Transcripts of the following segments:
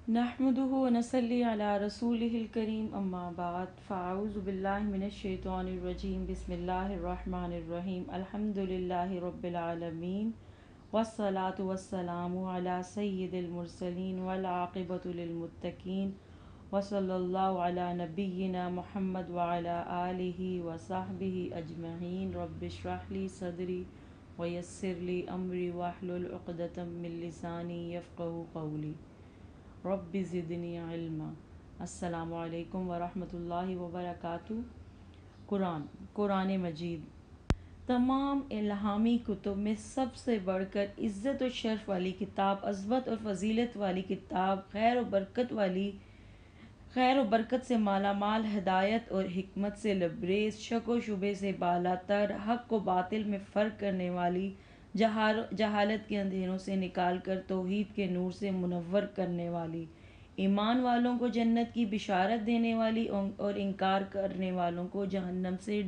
नहमदुहु व नसल्ली अला रसूलिहिल करीम अम्मा बाद फ़अऊज़ु बिल्लाहि मिनश शैतानिर रजीम बिस्मिल्लाहिर रहमानिर रहीम अल्हम्दुलिल्लाहि रब्बिल आलमीन वस्सलातु वस्सलामु अला सय्यिदिल मुरसलीन वल आक़िबतु लिल मुत्तक़ीन व सल्लल्लाहु अला नबिय्यिना मुहम्मद व अला आलिहि व सहबिहि अजमईन रब्बिश्रह ली सदरी व यस्सिर ली अमरी वहलुल उक़दतम मिन लिसानी यफ़क़हू क़ौली रब्बि ज़िदनी इल्मा। अस्सलामु अलैकुम वरहमतुल्लाहि वबरकातुहू। कुरान मजीद तमाम इल्हामी कुतुब में सबसे बढ़कर इज़्ज़त और शर्फ वाली किताब, अज़मत और फ़जीलत वाली किताब, खैर और बरकत से माला माल, हिदायत और हिकमत से लबरेज, शक व शुबे से बालातर, हक़ व बातिल में फ़र्क करने वाली, जहालत के अंधेरों से निकाल कर तौहीद के नूर से मुनव्वर करने वाली, ईमान वालों को जन्नत की बिशारत देने वाली और इनकार करने वालों को जहन्नम से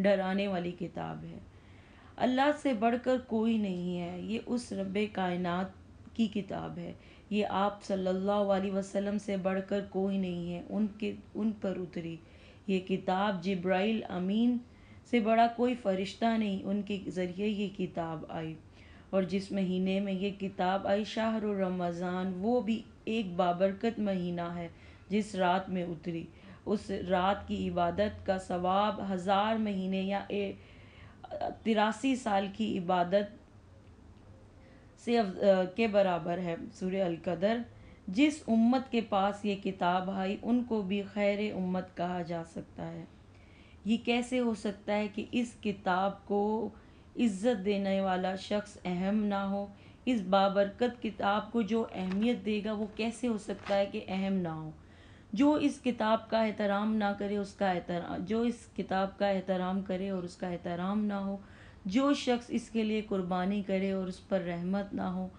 डराने वाली किताब है। अल्लाह से बढ़कर कोई नहीं है, ये उस रब्बे कायनात की किताब है। ये आप सल्लल्लाहु अलैहि वसल्लम से बढ़कर कोई नहीं है, उन पर उतरी। ये किताब जिब्राइल अमीन से बड़ा कोई फ़रिश्ता नहीं, उनके ज़रिए ये किताब आई। और जिस महीने में ये किताब आई, शाहरुर रमज़ान, वो भी एक बाबरकत महीना है जिस रात में उतरी। उस रात की इबादत का सवाब 1000 महीने या 83 साल की इबादत के बराबर है। सूरह अल कदर। जिस उम्मत के पास ये किताब आई उनको भी खैर उम्मत कहा जा सकता है। ये कैसे हो सकता है कि इस किताब को इज़्ज़त देने वाला शख्स अहम ना हो? इस बाबरकत किताब को जो अहमियत देगा वो कैसे हो सकता है कि अहम ना हो? जो इस किताब का एहतराम ना करे उसका एहतराम, जो इस किताब का एहतराम करे और उसका एहतराम ना हो, जो शख्स इसके लिए कुर्बानी करे और उस पर रहमत ना हो,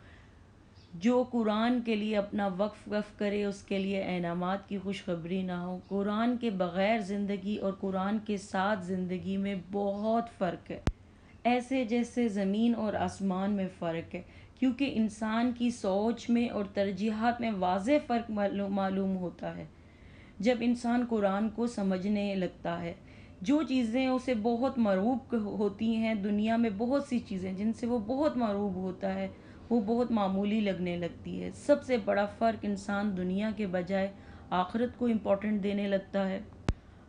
जो कुरान के लिए अपना वक्फ करे उसके लिए इनामात की खुशखबरी ना हो। कुरान के बग़ैर ज़िंदगी और कुरान के साथ ज़िंदगी में बहुत फ़र्क है, ऐसे जैसे ज़मीन और आसमान में फ़र्क है, क्योंकि इंसान की सोच में और तरजीहात में वाज़ेह फ़र्क मालूम होता है जब इंसान कुरान को समझने लगता है। जो चीज़ें उसे बहुत मरूब होती हैं, दुनिया में बहुत सी चीज़ें जिनसे वो बहुत मरूब होता है, वो बहुत मामूली लगने लगती है। सबसे बड़ा फ़र्क, इंसान दुनिया के बजाय आखिरत को इम्पोर्टेंट देने लगता है।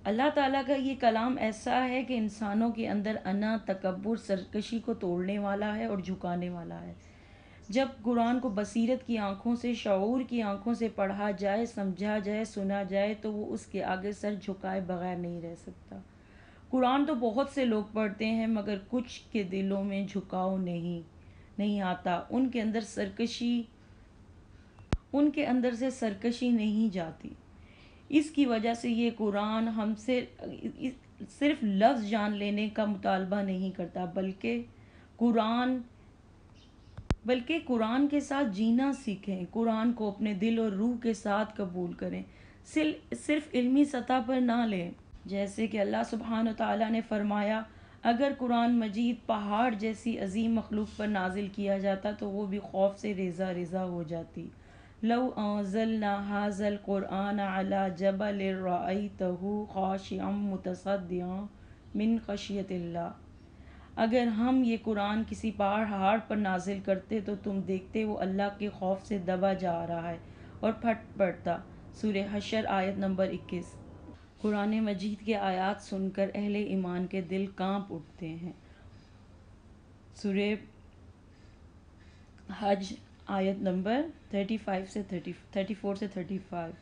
अल्लाह ताला का ये कलाम ऐसा है कि इंसानों के अंदर अना, तकब्बुर, सरकशी को तोड़ने वाला है और झुकाने वाला है। जब कुरान को बसीरत की आंखों से, शऊर की आंखों से पढ़ा जाए, समझा जाए, सुना जाए तो वो उसके आगे सर झुकाए बगैर नहीं रह सकता। कुरान तो बहुत से लोग पढ़ते हैं मगर कुछ के दिलों में झुकाव नहीं आता, उनके अंदर से सरकशी नहीं जाती। इसकी वजह से ये कुरान हमसे सिर्फ लफ्ज़ जान लेने का मुतालबा नहीं करता, बल्कि कुरान के साथ जीना सीखें। कुरान को अपने दिल और रूह के साथ कबूल करें, सिर्फ इल्मी सतह पर ना लें। जैसे कि अल्लाह सुब्हान ताला ने फरमाया, अगर कुरान मजीद पहाड़ जैसी अजीम मखलूक पर नाजिल किया जाता तो वो भी खौफ से रेज़ा रेज़ा हो जाती। लौ अंज़लना हाज़ल कुरआन अला जबल रअयतहु खाशिअम मुतसद्दिअन मिन खशियतिल्लाह। अगर हम ये कुरान किसी पहाड़ पर नाजिल करते तो तुम देखते वो अल्लाह के खौफ से दबा जा रहा है और फट पड़ता। सूरह हशर आयत नंबर 21। कुरान मजीद के आयात सुनकर अहले ईमान के दिल कांप उठते हैं। सूरह हज आयत नंबर 34 से 35।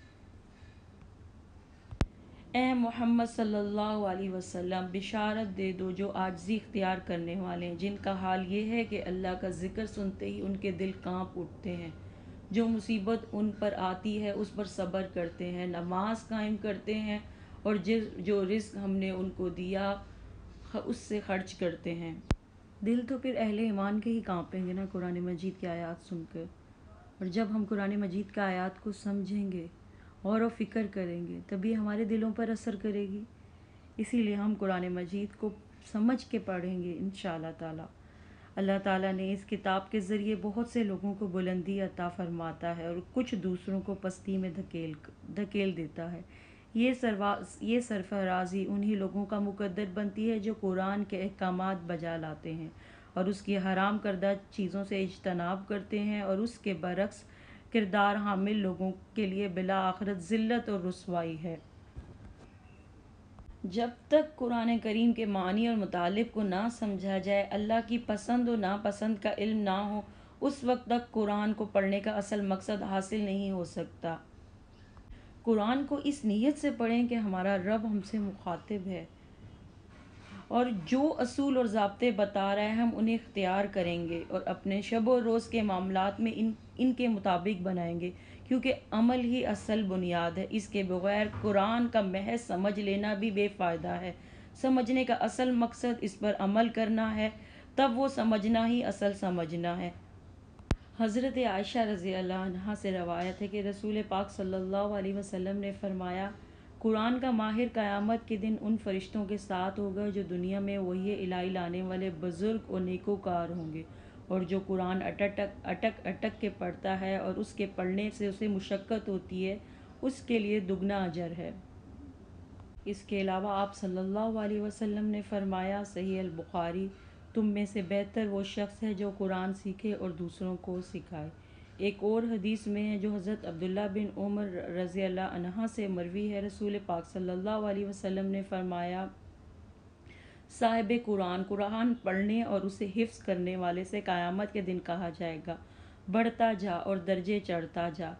ए मोहम्मद सल्लल्लाहु अलैहि वसल्लम, बिशारत दे दो जो आजिज़ी इख्तियार करने वाले हैं, जिनका हाल ये है कि अल्लाह का ज़िक्र सुनते ही उनके दिल कांप उठते हैं। जो मुसीबत उन पर आती है उस पर सब्र करते हैं, नमाज कायम करते हैं और जो रिज़्क हमने उनको दिया उससे खर्च करते हैं। दिल तो फिर अहले ईमान के ही कांपेंगे ना कुरान मजीद की आयत सुनकर। और जब हम कुरान मजीद का आयत को समझेंगे और फ़िक्र करेंगे तभी हमारे दिलों पर असर करेगी। इसीलिए हम कुरान मजीद को समझ के पढ़ेंगे इंशाअल्लाह ताला। اللہ تعالیٰ نے اس کتاب کے ذریعے بہت سے لوگوں کو بلندی عطا فرماتا ہے اور کچھ دوسروں کو پستی میں دھکیل دیتا ہے۔ یہ سرفرازی انہی لوگوں کا مقدر بنتی ہے جو قرآن کے احکامات بجا لاتے ہیں اور اس کی حرام کردہ چیزوں سے اجتناب کرتے ہیں، اور اس کے برعکس کردار حامل لوگوں کے لیے بالآخرت ذلت اور رسوائی ہے۔ جب تک قرآن کریم کے معنی اور مطالب کو نہ سمجھا جائے، اللہ کی پسند و ناپسند کا علم نہ ہو، اس وقت تک قرآن کو پڑھنے کا اصل مقصد حاصل نہیں ہو سکتا۔ قرآن کو اس نیت سے پڑھیں کہ ہمارا رب ہم سے مخاطب ہے اور جو اصول اور ضابطے بتا رہا ہے ہم انہیں اختیار کریں گے اور اپنے شب و روز کے معاملات میں ان کے مطابق بنائیں گے، کیونکہ عمل ہی اصل بنیاد ہے۔ اس کے بغیر قرآن کا محض سمجھ لینا بھی بے فائدہ ہے۔ سمجھنے کا اصل مقصد اس پر عمل کرنا ہے، تب وہ سمجھنا ہی اصل سمجھنا ہے۔ حضرت عائشہ رضی اللہ عنہا سے روایت ہے کہ رسول پاک صلی اللہ علیہ وسلم نے فرمایا، قرآن کا ماہر قیامت کے دن ان فرشتوں کے ساتھ ہوگا جو دنیا میں وحی الہی لانے والے بزرگ اور نیکوکار ہوں گے، اور جو قرآن اٹک کے پڑھتا ہے اور اس کے پڑھنے سے اسے مشقت ہوتی ہے، اس کے لیے دگنا اجر ہے۔ اس کے علاوہ آپ صلی اللہ علیہ وسلم نے فرمایا، صحیح البخاری، تم میں سے بہتر وہ شخص ہے جو قرآن سیکھے اور دوسروں کو سکھائے۔ ایک اور حدیث میں ہے جو حضرت عبداللہ بن عمر رضی اللہ عنہ سے مروی ہے، رسول پاک صلی اللہ علیہ وسلم نے فرمایا، صاحب قرآن پڑھنے اور اسے حفظ کرنے والے سے قیامت کے دن کہا جائے گا، بڑھتا جا اور درجے چڑھتا جا،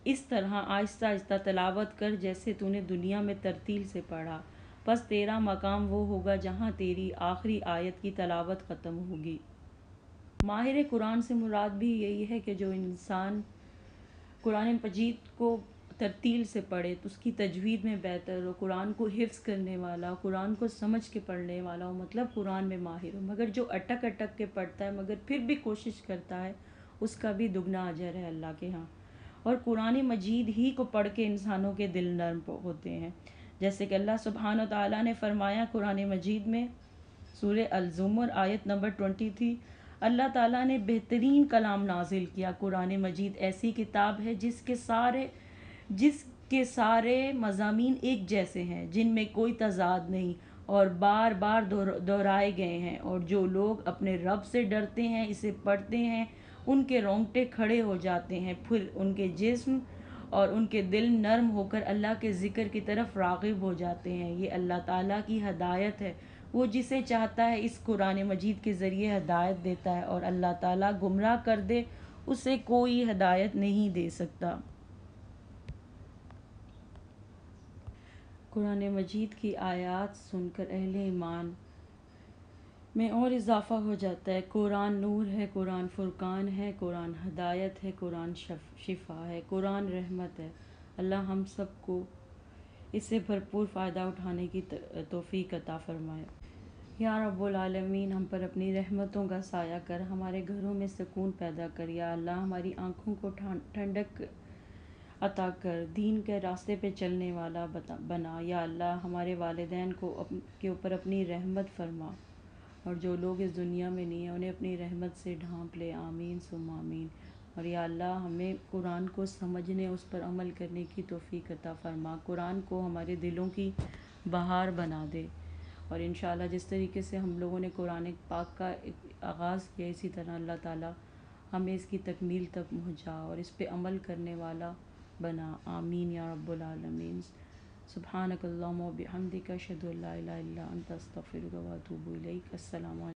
اس طرح آہستہ آہستہ تلاوت کر جیسے تو نے دنیا میں ترتیل سے پڑھا، پس تیرا مقام وہ ہوگا جہاں تیری آخری آیت کی تلاوت ختم ہوگی۔ ماہر قرآن سے مراد بھی یہی ہے کہ جو انسان قرآن مجید کو ترتیل سے پڑھے تو اس کی تجوید میں بہتر ہو، قرآن کو حفظ کرنے والا، قرآن کو سمجھ کے پڑھنے والا ہو، مطلب قرآن میں ماہر ہو۔ مگر جو اٹک کے پڑھتا ہے مگر پھر بھی کوشش کرتا ہے، اس کا بھی دگنا اجر ہے اللہ کے ہاں۔ اور قرآن مجید ہی کو پڑھ کے انسانوں کے دل نرم ہوتے ہیں، جیسے کہ اللہ سبحانہ و تعالیٰ نے فرمایا قرآن مجید میں سورہ الزمر آیت نمبر 23، اللہ تعالیٰ نے بہترین کلام نازل کیا۔ قرآن مجید ایسی کتاب ہے جس کے سارے مضامین ایک جیسے ہیں، جن میں کوئی تضاد نہیں اور بار بار دہرائے گئے ہیں، اور جو لوگ اپنے رب سے ڈرتے ہیں اسے پڑھتے ہیں ان کے رونگٹے کھڑے ہو جاتے ہیں، پھر ان کے جسم اور ان کے دل نرم ہو کر اللہ کے ذکر کی طرف راغب ہو جاتے ہیں۔ یہ اللہ تعالیٰ کی ہدایت ہے، وہ جسے چاہتا ہے اس قرآن مجید کے ذریعے ہدایت دیتا ہے، اور اللہ تعالیٰ گمراہ کر دے اسے کوئی ہدایت نہیں دے سکتا۔ قرآن مجید کی آیات سن کر اہل ایمان میں اور اضافہ ہو جاتا ہے۔ قرآن نور ہے، قرآن فرقان ہے، قرآن ہدایت ہے، قرآن شفا ہے، قرآن رحمت ہے۔ اللہ ہم سب کو اس سے بھرپور فائدہ اٹھانے کی توفیق عطا فرمائے۔ یا رب العالمین، ہم پر اپنی رحمتوں کا سایہ کر، ہمارے گھروں میں سکون پیدا کر۔ یا اللہ ہماری آنکھوں کو ٹھنڈک عطا کر، دین کے راستے پہ چلنے والا بنا۔ یا اللہ ہمارے والدین کے اوپر اپنی رحمت فرما، اور جو لوگ اس دنیا میں نہیں ہیں انہیں اپنی رحمت سے ڈھانپ لے، آمین ثم آمین۔ اور یا اللہ ہمیں قرآن کو سمجھنے، اس پر عمل کرنے کی توفیق عطا فرما، قرآن کو ہمارے دلوں کی بہار بنا دے، اور انشاءاللہ جس طریقے سے ہم لوگوں نے قرآن پاک کا آغاز کیا، اسی طرح اللہ تعالیٰ ہمیں اس کی تکمیل تک پہنچا اور اس پہ عمل کرنے والا بنا، آمین یا رب العالمین۔ سبحانک اللہم و بحمدک، اشہد ان لا الہ الا انت، استغفرک و اتوب الیک۔ السلام علیکم۔